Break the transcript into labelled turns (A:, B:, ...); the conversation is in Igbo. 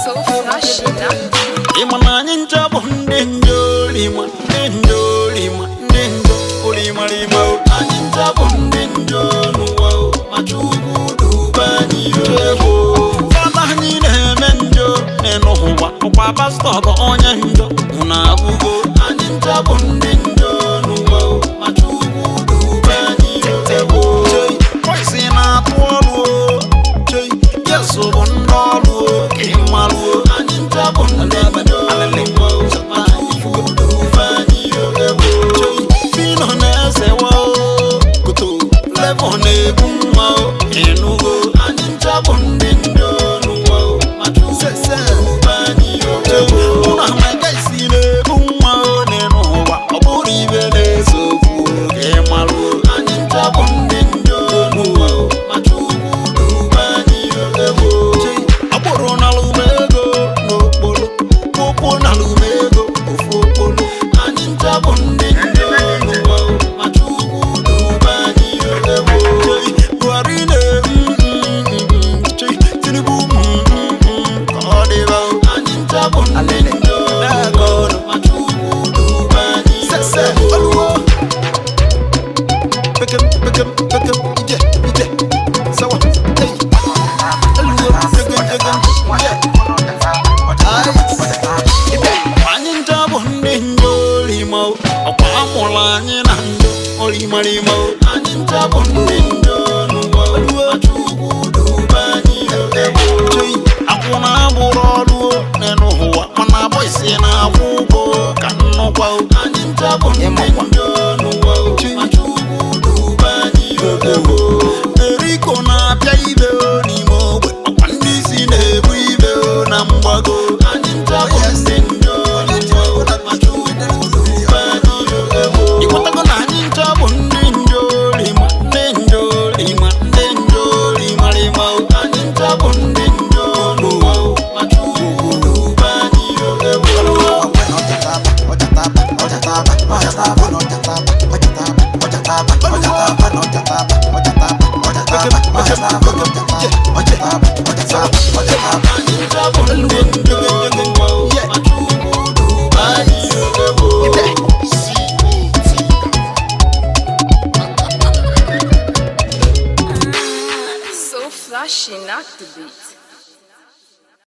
A: So flashy now.
B: Imanancha bundinjo lima ninjo lima ninjo ulima lima aninja bundinjo nuwa machugu dubani yo famani ne menjo neno huwa kwa pastor go onyenjo unabugo aninja bundinjo nuwa machugu dubani yo voice na tuolo chei yeso bondolo kimalu aninja bundinjo Marimo, aninja bundinjo nuwa machugu dubani yo. Akuna burolu neno huwa mana boyse na fugo kanu kwa aninja bundinjo nuwa machugu dubani yo. Eriko na paibe ni mogwe apandisi ne buibe na mbago aninja bundinjo nuwa machugu dubani yo. Ikotako na aninja